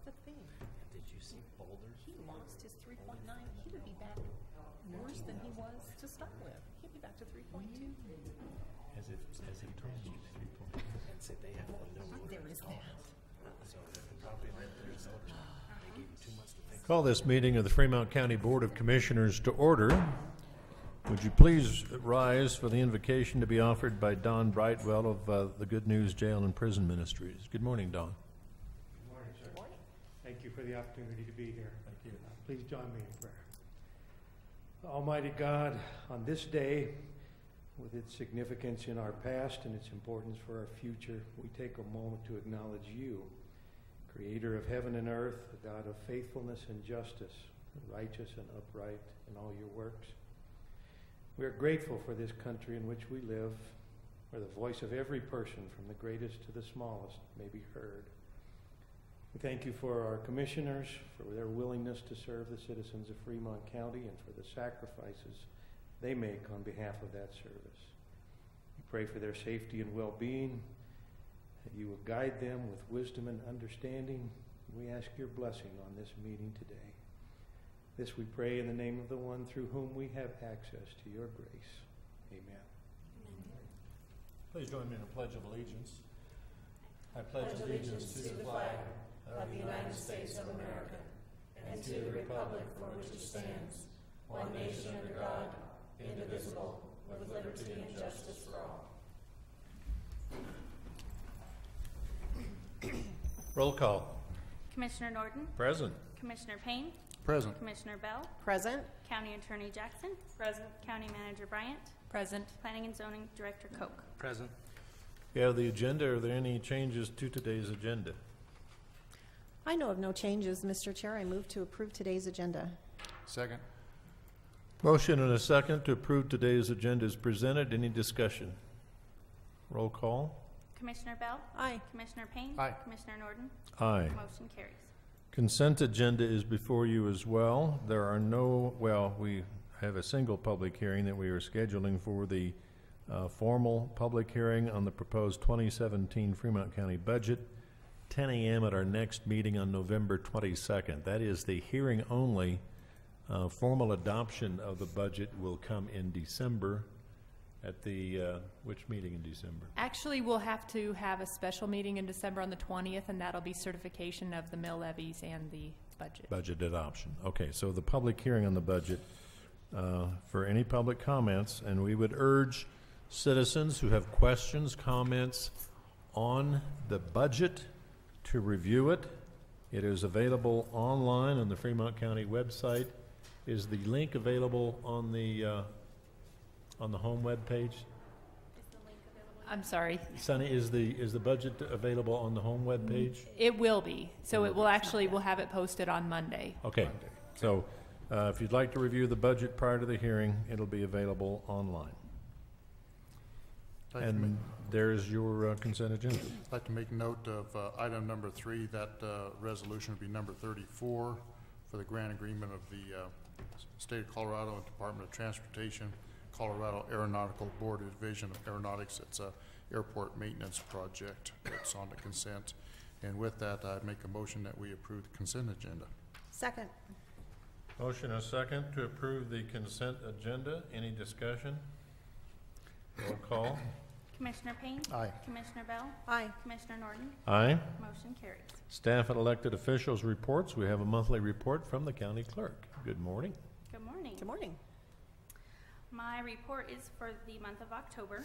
the thing. Did you see boulders? He lost his 3.9. He would be back worse than he was to start with. He'd be back to 3.2. As he told you, 3.2. And said they have to know. There is that. So probably right there. So they gave him too much to think. Call this meeting of the Fremont County Board of Commissioners to order. Would you please rise for the invocation to be offered by Don Brightwell of the Good News Jail and Prison Ministries. Good morning, Don. Good morning, sir. Good morning. Thank you for the opportunity to be here. Thank you. Please join me in prayer. Almighty God, on this day, with its significance in our past and its importance for our future, we take a moment to acknowledge you, Creator of heaven and earth, the God of faithfulness and justice, righteous and upright in all your works. We are grateful for this country in which we live, where the voice of every person, from the greatest to the smallest, may be heard. We thank you for our commissioners, for their willingness to serve the citizens of Fremont County, and for the sacrifices they make on behalf of that service. We pray for their safety and well-being, that you will guide them with wisdom and understanding. We ask your blessing on this meeting today. This we pray in the name of the one through whom we have access to your grace. Amen. Please join me in a pledge of allegiance. I pledge allegiance to the flag of the United States of America and to the republic for which it stands, one nation under God, indivisible, with liberty and justice for all. Roll call. Commissioner Norton, Present. Commissioner Payne, Present. Commissioner Bell, Present. County Attorney Jackson, Present. County Manager Bryant, Present. Planning and Zoning Director Koch. Present. We have the agenda. Are there any changes to today's agenda? I know of no changes, Mr. Chair. I move to approve today's agenda. Second. Motion and a second to approve today's agenda is presented. Any discussion? Roll call. Commissioner Bell, Aye. Commissioner Payne, Aye. Commissioner Norton, Aye. motion carries. Consent agenda is before you as well. There are no, well, we have a single public hearing that we are scheduling for the formal public hearing on the proposed 2017 Fremont County budget, 10 a.m. at our next meeting on November 22nd. That is the hearing only. Formal adoption of the budget will come in December at the, which meeting in December? Actually, we'll have to have a special meeting in December on the 20th, and that'll be certification of the mill levies and the budget. Budget adoption. Okay, so the public hearing on the budget for any public comments, and we would urge citizens who have questions, comments on the budget to review it. It is available online on the Fremont County website. Is the link available on the home web page? Is the link available? I'm sorry. Sunny, is the budget available on the home web page? It will be. So it will actually, we'll have it posted on Monday. Okay, so if you'd like to review the budget prior to the hearing, it'll be available online. And there's your consent agenda. I'd like to make note of item number 3. That resolution would be number 34 for the grant agreement of the State of Colorado and Department of Transportation, Colorado Aeronautical Board Division of Aeronautics. It's a airport maintenance project that's on the consent. And with that, I make a motion that we approve the consent agenda. Second. Motion and a second to approve the consent agenda. Any discussion? Roll call. Commissioner Payne, Aye. Commissioner Bell, Aye. Commissioner Norton, Aye. motion carries. Staff and elected officials reports. We have a monthly report from the county clerk. Good morning. Good morning. Good morning. My report is for the month of October.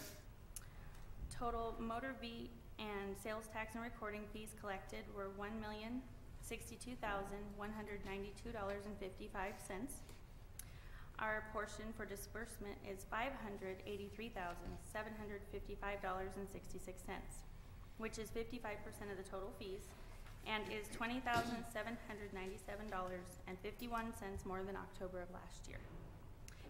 Total motor V and sales tax and recording fees collected were $1,062,192.55. Our portion for disbursement is $583,755.66, which is 55% of the total fees, and is $20,797.51 more than October of last year.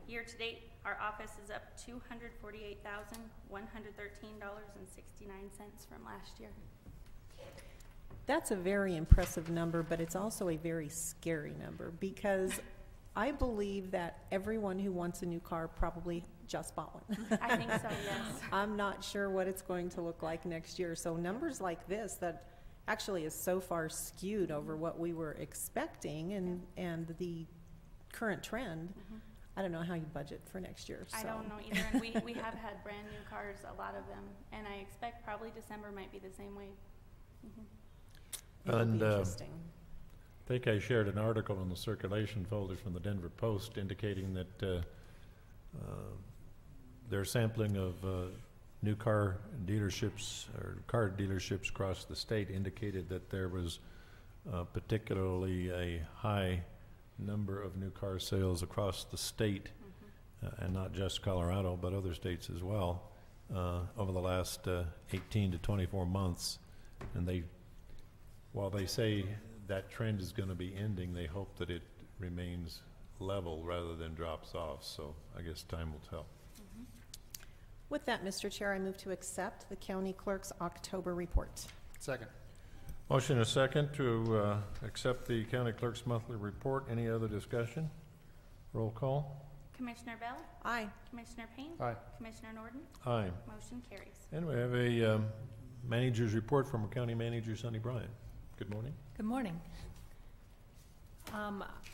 Year to date, our office is up $248,113.69 from last year. That's a very impressive number, but it's also a very scary number because I believe that everyone who wants a new car probably just bought one. I think so, yes. I'm not sure what it's going to look like next year. So numbers like this that actually is so far skewed over what we were expecting and the current trend. I don't know how you budget for next year. I so. don't know either, and we have had brand new cars, a lot of them, and I expect probably December might be the same way. It'll And, be interesting. I think I shared an article in the circulation folder from the Denver Post indicating that their sampling of new car dealerships or car dealerships across the state indicated that there was particularly a high number of new car sales across the state, and not just Colorado, but other states as well, over the last 18 to 24 months. And while they say that trend is going to be ending, they hope that it remains level rather than drops off. So I guess time will tell. With that, Mr. Chair, I move to accept the county clerk's October report. Second. Motion and a second to accept the county clerk's monthly report. Any other discussion? Roll call. Commissioner Bell? Aye. Commissioner Payne? Aye. Commissioner Norton? Aye. Motion carries. And we have a manager's report from our county manager, Sonny Bryant. Good morning. Good morning.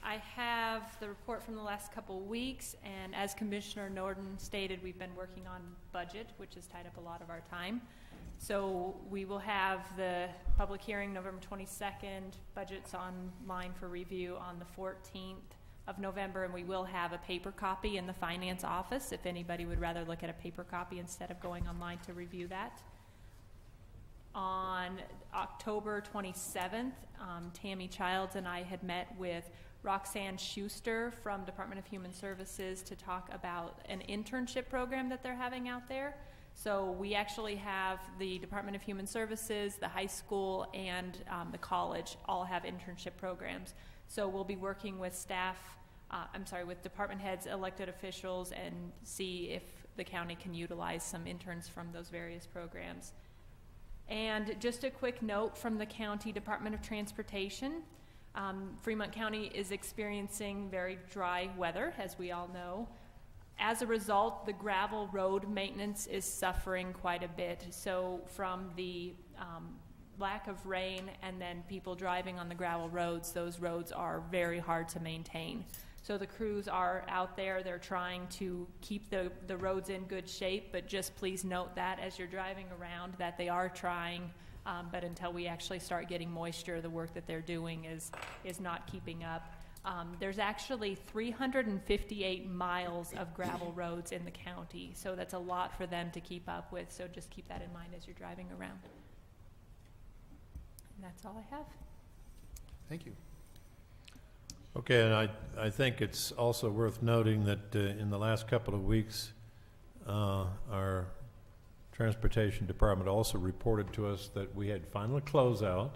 I have the report from the last couple weeks, and as Commissioner Norton stated, we've been working on budget, which has tied up a lot of our time. So we will have the public hearing November 22nd, budgets online for review on the 14th of November, and we will have a paper copy in the finance office if anybody would rather look at a paper copy instead of going online to review that. On October 27th, Tammy Childs and I had met with Roxanne Schuster from Department of Human Services to talk about an internship program that they're having out there. So we actually have the Department of Human Services, the high school, and the college all have internship programs. So we'll be working with staff, with department heads, elected officials, and see if the county can utilize some interns from those various programs. And just a quick note from the County Department of Transportation. Fremont County is experiencing very dry weather, as we all know. As a result, the gravel road maintenance is suffering quite a bit. So from the lack of rain and then people driving on the gravel roads, those roads are very hard to maintain. So the crews are out there, they're trying to keep the roads in good shape, but just please note that as you're driving around that they are trying, but until we actually start getting moisture, the work that they're doing is not keeping up. There's actually 358 miles of gravel roads in the county, so that's a lot for them to keep up with, so just keep that in mind as you're driving around. And that's all I have. Thank you. Okay, and I think it's also worth noting that in the last couple of weeks, our Transportation Department also reported to us that we had final closeout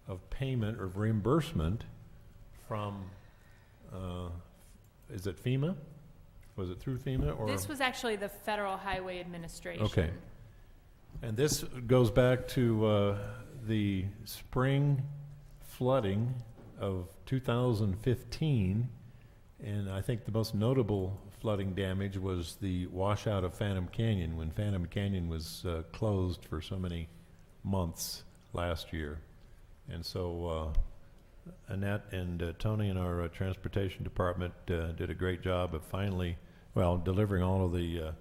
of payment or reimbursement from, is it FEMA? Was it through FEMA or? This was actually the Federal Highway Administration. Okay. And this goes back to the spring flooding of 2015, and I think the most notable flooding damage was the washout of Phantom Canyon, when Phantom Canyon was closed for so many months last year. And so Annette and Tony in our Transportation Department did a great job of finally, delivering all of the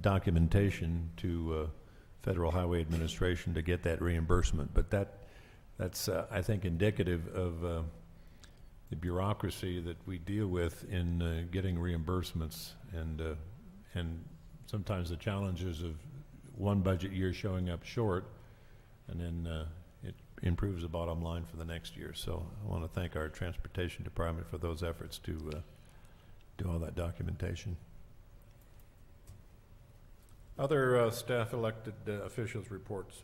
documentation to Federal Highway Administration to get that reimbursement. But that's I think, indicative of the bureaucracy that we deal with in getting reimbursements, and sometimes the challenges of one budget year showing up short, and then it improves the bottom line for the next year. So I want to thank our Transportation Department for those efforts to do all that documentation. Other staff elected officials reports.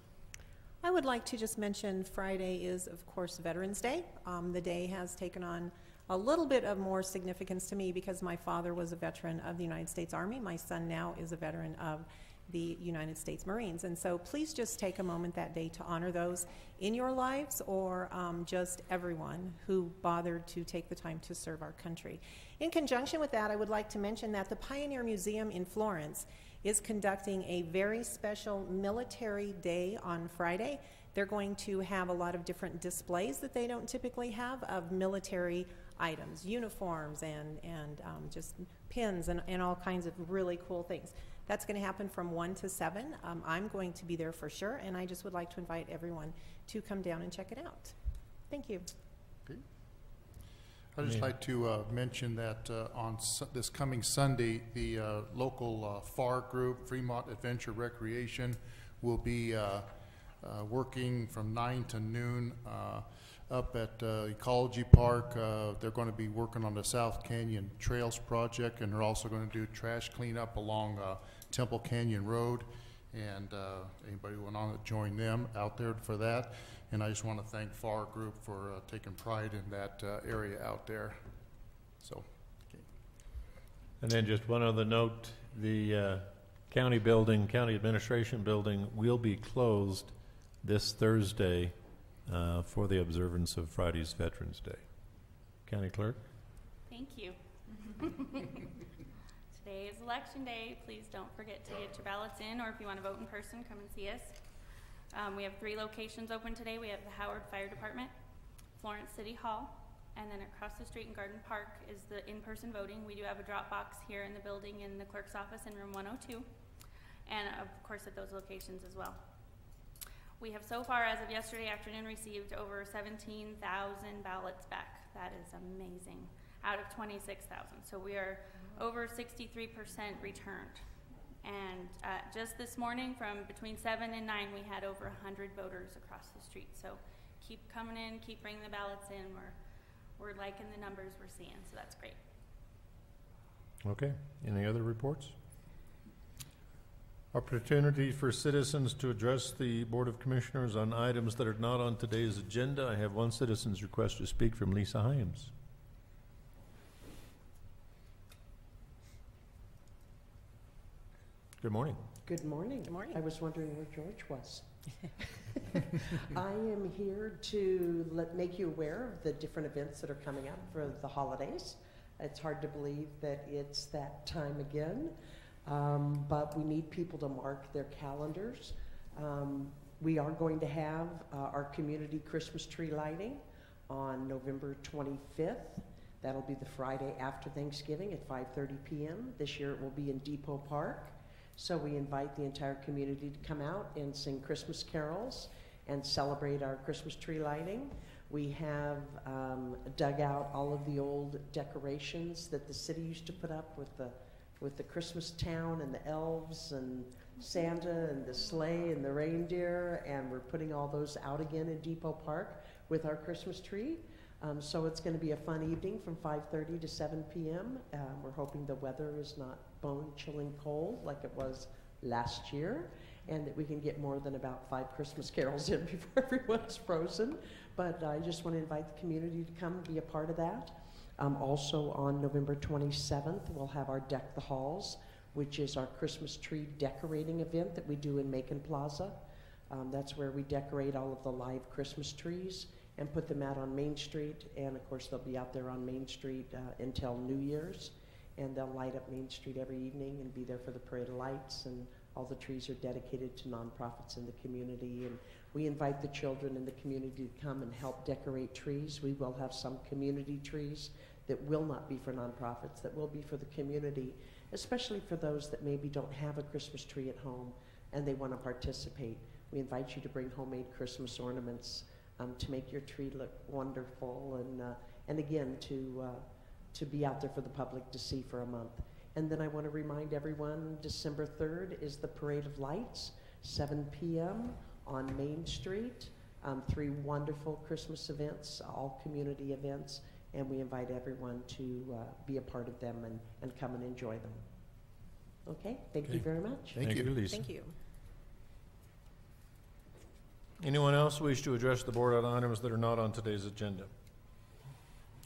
I would like to just mention Friday is, of course, Veterans Day. The day has taken on a little bit of more significance to me because my father was a veteran of the United States Army. My son now is a veteran of the United States Marines. And so please just take a moment that day to honor those in your lives, or just everyone who bothered to take the time to serve our country. In conjunction with that, I would like to mention that the Pioneer Museum in Florence is conducting a very special military day on Friday. They're going to have a lot of different displays that they don't typically have of military items, uniforms, and just pins and all kinds of really cool things. That's going to happen from 1 to 7. I'm going to be there for sure, and I just would like to invite everyone to come down and check it out. Thank you. Okay. I'd just like to mention that on this coming Sunday, the local FAR group, Fremont Adventure Recreation, will be working from 9 to noon up at Ecology Park. They're going to be working on the South Canyon Trails project, and they're also going to do trash cleanup along Temple Canyon Road. And anybody who want to join them out there for that. And I just want to thank FAR Group for taking pride in that area out there. So, okay. And then just one other note, the county building, county administration building will be closed this Thursday for the observance of Friday's Veterans Day. County Clerk? Thank you. Today is Election Day. Please don't forget to get your ballots in, or if you want to vote in person, come and see us. We have 3 locations open today. We have the Howard Fire Department, Florence City Hall, and then across the street in Garden Park is the in-person voting. We do have a drop box here in the building in the clerk's office in room 102, and of course at those locations as well. We have so far, as of yesterday afternoon, received over 17,000 ballots back. That is amazing, out of 26,000. So we are over 63% returned. And just this morning, from between 7 and 9, we had over 100 voters across the street. So keep coming in, keep bringing the ballots in. We're liking the numbers we're seeing, so that's great. Okay. Any other reports? Opportunity for citizens to address the Board of Commissioners on items that are not on today's agenda. I have one citizen's request to speak from Lisa Hyams. Good morning. Good morning. Good morning. I was wondering where George was. I am here to make you aware of the different events that are coming up for the holidays. It's hard to believe that it's that time again, but we need people to mark their calendars. We are going to have our community Christmas tree lighting on November 25th. That'll be the Friday after Thanksgiving at 5:30 p.m. This year it will be in Depot Park. So we invite the entire community to come out and sing Christmas carols and celebrate our Christmas tree lighting. We have dug out all of the old decorations that the city used to put up with the Christmas town and the elves and Santa and the sleigh and the reindeer, and we're putting all those out again in Depot Park with our Christmas tree. So it's going to be a fun evening from 5:30 to 7 p.m. We're hoping the weather is not bone-chilling cold like it was last year, and that we can get more than about 5 Christmas carols in before everyone's frozen. But I just want to invite the community to come and be a part of that. Also on November 27th, we'll have our Deck the Halls, which is our Christmas tree decorating event that we do in Macon Plaza. That's where we decorate all of the live Christmas trees and put them out on Main Street, and of course they'll be out there on Main Street until New Year's, and they'll light up Main Street every evening and be there for the Parade of Lights, and all the trees are dedicated to nonprofits in the community, and we invite the children in the community to come and help decorate trees. We will have some community trees that will not be for nonprofits, that will be for the community, especially for those that maybe don't have a Christmas tree at home and they want to participate. We invite you to bring homemade Christmas ornaments to make your tree look wonderful, and again to be out there for the public to see for a month. And then I want to remind everyone, December 3rd is the Parade of Lights, 7 p.m. on Main Street. 3 wonderful Christmas events, all community events, and we invite everyone to be a part of them and come and enjoy them. Okay, thank you very much. Thank you, Lisa. Thank you. Anyone else wish to address the board on items that are not on today's agenda?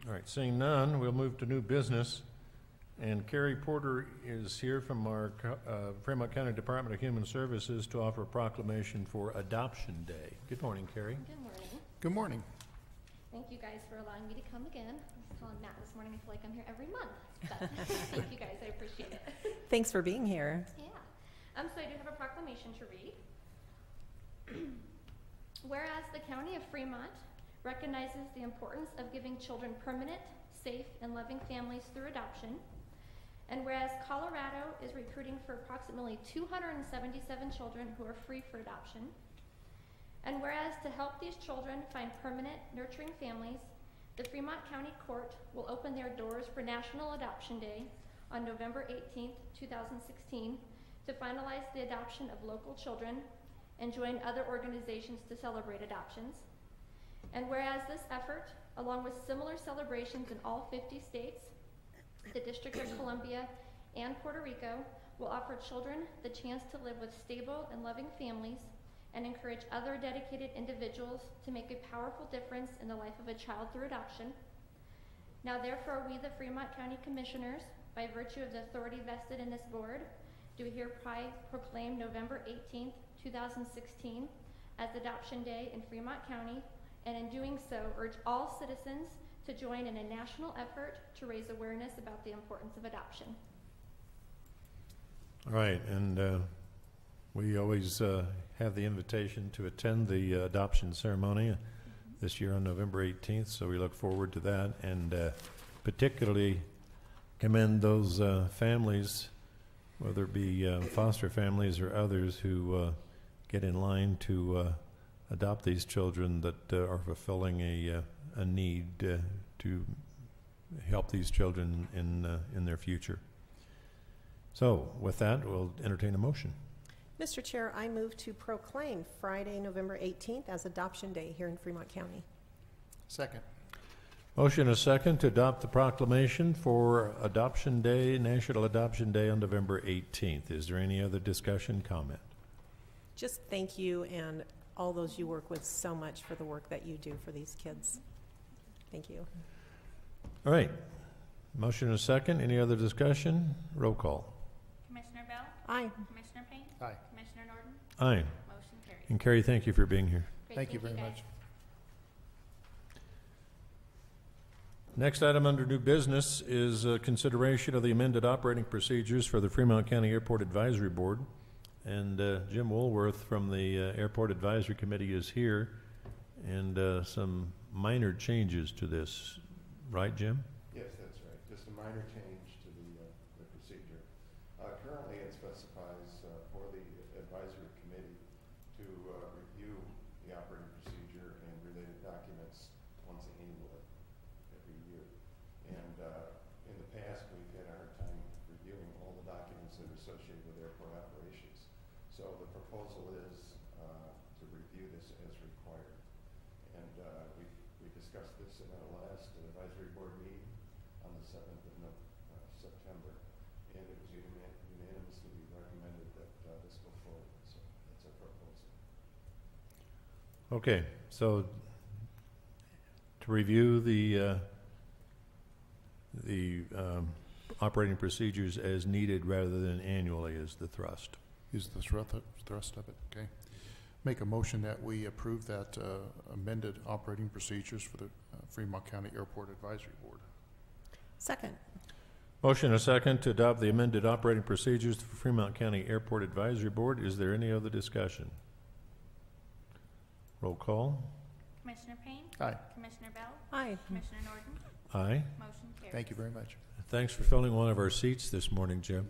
All right, seeing none, we'll move to new business. And Carrie Porter is here from our Fremont County Department of Human Services to offer a proclamation for Adoption Day. Good morning, Carrie. Good morning. Good morning. Thank you guys for allowing me to come again. I was telling Matt this morning, I feel like I'm here every month. But thank you guys, I appreciate it. Thanks for being here. Yeah. So I do have a proclamation to read. Whereas the County of Fremont recognizes the importance of giving children permanent, safe, and loving families through adoption, and whereas Colorado is recruiting for approximately 277 children who are free for adoption, and whereas to help these children find permanent, nurturing families, the Fremont County Court will open their doors for National Adoption Day on November 18th, 2016, to finalize the adoption of local children and join other organizations to celebrate adoptions. And whereas this effort, along with similar celebrations in all 50 states, the District of Columbia, and Puerto Rico, will offer children the chance to live with stable and loving families and encourage other dedicated individuals to make a powerful difference in the life of a child through adoption. Now therefore, we, the Fremont County Commissioners, by virtue of the authority vested in this board, do hereby proclaim November 18th, 2016 as Adoption Day in Fremont County, and in doing so, urge all citizens to join in a national effort to raise awareness about the importance of adoption. All right, and we always have the invitation to attend the adoption ceremony this year on November 18th, so we look forward to that, and particularly commend those families, whether it be foster families or others, who get in line to adopt these children that are fulfilling a need to help these children in their future. So with that, we'll entertain a motion. Mr. Chair, I move to proclaim Friday, November 18th as Adoption Day here in Fremont County. Second. Motion is second to adopt the proclamation for Adoption Day, National Adoption Day on November 18th. Is there any other discussion, comment? Just thank you and all those you work with so much for the work that you do for these kids. Thank you. All right. Motion is second. Any other discussion? Roll call. Commissioner Bell? Aye. Commissioner Payne? Aye. Commissioner Norton? Aye. Motion carries. And Carrie, thank you for being here. Great, Thank you very guys. much. Next item under new business is consideration of the amended operating procedures for the Fremont County Airport Advisory Board. And Jim Woolworth from the Airport Advisory Committee is here, and some minor changes to this. Right, Jim? Yes, that's right. Just a minor change to the procedure. Currently, it specifies for the advisory committee to review the operating procedure and related documents once annually, every year. And in the past, we've had a hard time reviewing all the documents that are associated with airport operations. So the proposal is to review this as required. And we discussed this in our last advisory board meeting on the 7th of September, and it was unanimously recommended that this go forward. So that's our proposal. Okay, so to review the operating procedures as needed rather than annually is the thrust. Is the thrust of it, okay? Make a motion that we approve that amended operating procedures for the Fremont County Airport Advisory Board. Second. Motion a second to adopt the amended operating procedures for Fremont County Airport Advisory Board. Is there any other discussion? Roll call. Commissioner Payne? Aye. Commissioner Bell? Aye. Commissioner Norton? Aye. Motion carries. Thank you very much. Thanks for filling one of our seats this morning, Jim.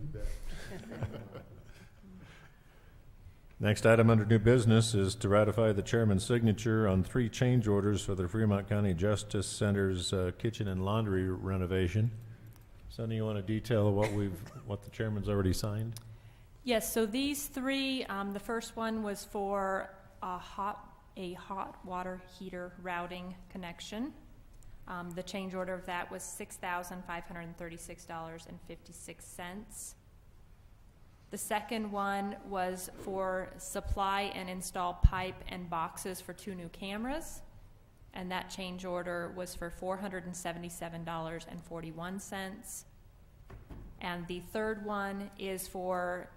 Next item under new business is to ratify the chairman's signature on 3 change orders for the Fremont County Justice Center's kitchen and laundry renovation. Sonny, you want to detail what the chairman's already signed? Yes, so these 3, the first one was for a hot water heater routing connection. The change order of that was $6,536.56. The second one was for supply and install pipe and boxes for 2 new cameras, and that change order was for $477.41. And the third one is for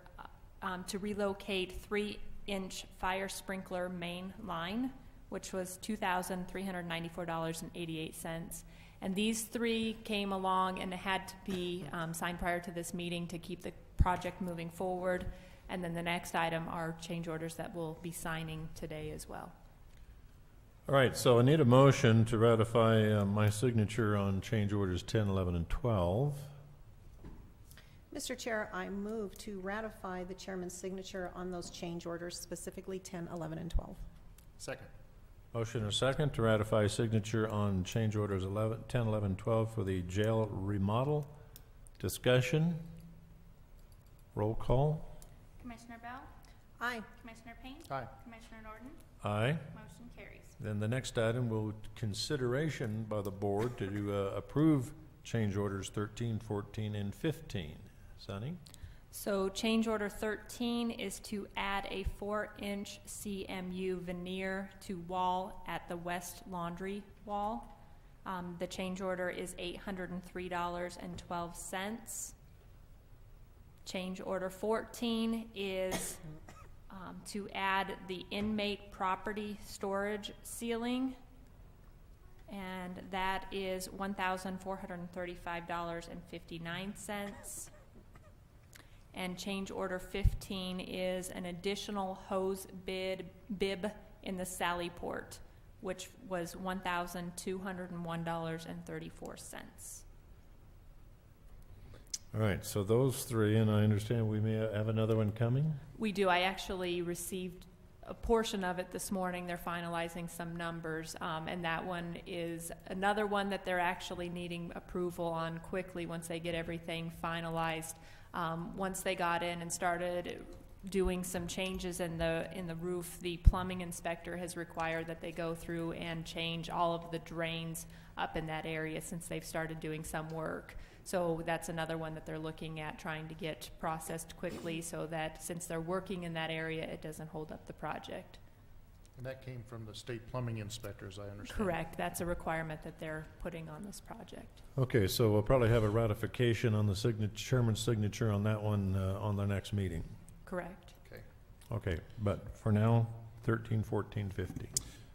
to relocate 3-inch fire sprinkler main line, which was $2,394.88. And these 3 came along and had to be signed prior to this meeting to keep the project moving forward. And then the next item are change orders that we'll be signing today as well. All right, so I need a motion to ratify my signature on change orders 10, 11, and 12. Mr. Chair, I move to ratify the chairman's signature on those change orders, specifically 10, 11, and 12. Second. Motion and a second to ratify signature on change orders 10, 11, 12 for the jail remodel. Discussion. Roll call. Commissioner Bell? Aye. Commissioner Payne? Aye. Commissioner Norton? Aye. Motion carries. Then the next item will consideration by the board to approve change orders 13, 14, and 15. Sunny? So change order 13 is to add a 4-inch CMU veneer to wall at the west laundry wall. The change order is $803.12. Change order 14 is to add the inmate property storage ceiling, and that is $1,435.59. And change order 15 is an additional hose bib in the Sally Port, which was $1,201.34. All right, so those three, and I understand we may have another one coming? We do. I actually received a portion of it this morning. They're finalizing some numbers, and that one is another one that they're actually needing approval on quickly once they get everything finalized. Once they got in and started doing some changes in the roof, the plumbing inspector has required that they go through and change all of the drains up in that area since they've started doing some work. So that's another one that they're looking at trying to get processed quickly so that since they're working in that area, it doesn't hold up the project. And that came from the state plumbing inspector, as I understand. Correct. That's a requirement that they're putting on this project. Okay, so we'll probably have a ratification on the chairman's signature on that one on the next meeting. Correct. Okay. Okay, but for now, 13, 14, 15.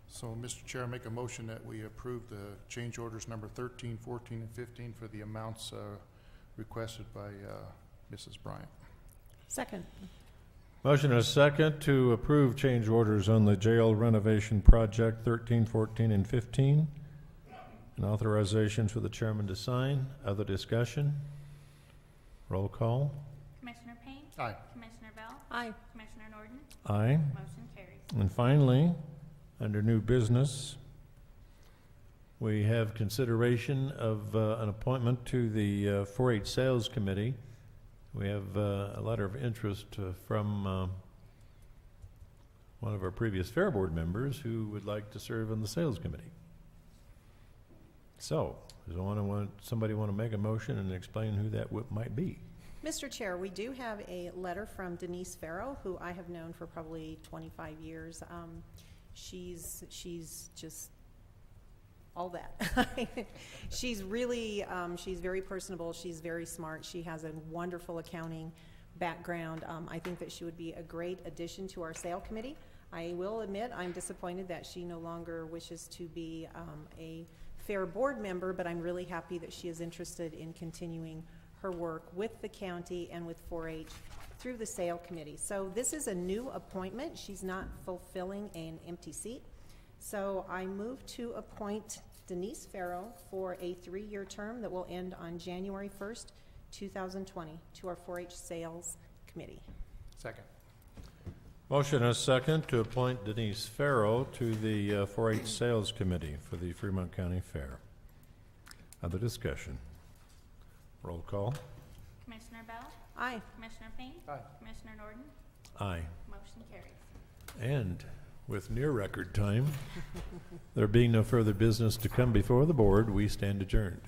So, Mr. Chair, I make a motion that we approve the change orders number 13, 14, and 15 for the amounts requested by Mrs. Bryant. Second. Motion and a second to approve change orders on the jail renovation project 13, 14, and 15. And authorizations for the chairman to sign. Other discussion? Roll call. Commissioner Payne? Aye. Commissioner Bell? Aye. Commissioner Norton? Aye. Motion carries. And finally, under new business, we have consideration of an appointment to the 4-H Sales Committee. We have a letter of interest from one of our previous Fair Board members who would like to serve on the Sales Committee. So, does somebody want to make a motion and explain who that might be? Mr. Chair, we do have a letter from Denise Farrow, who I have known for probably 25 years. She's just all that. She's really, she's very personable. She's very smart. She has a wonderful accounting background. I think that she would be a great addition to our sale committee. I will admit I'm disappointed that she no longer wishes to be a Fair Board member, but I'm really happy that she is interested in continuing her work with the county and with 4-H through the sale committee. So this is a new appointment. She's not fulfilling an empty seat. So I move to appoint Denise Farrow for a 3-year term that will end on January 1st, 2020 to our 4-H sales committee. Second. Motion and a second to appoint Denise Farrow to the 4-H Sales Committee for the Fremont County Fair. Other discussion? Roll call. Commissioner Bell? Aye. Commissioner Payne? Aye. Commissioner Norton? Aye. Motion carries. And with near record time, there being no further business to come before the board, we stand adjourned.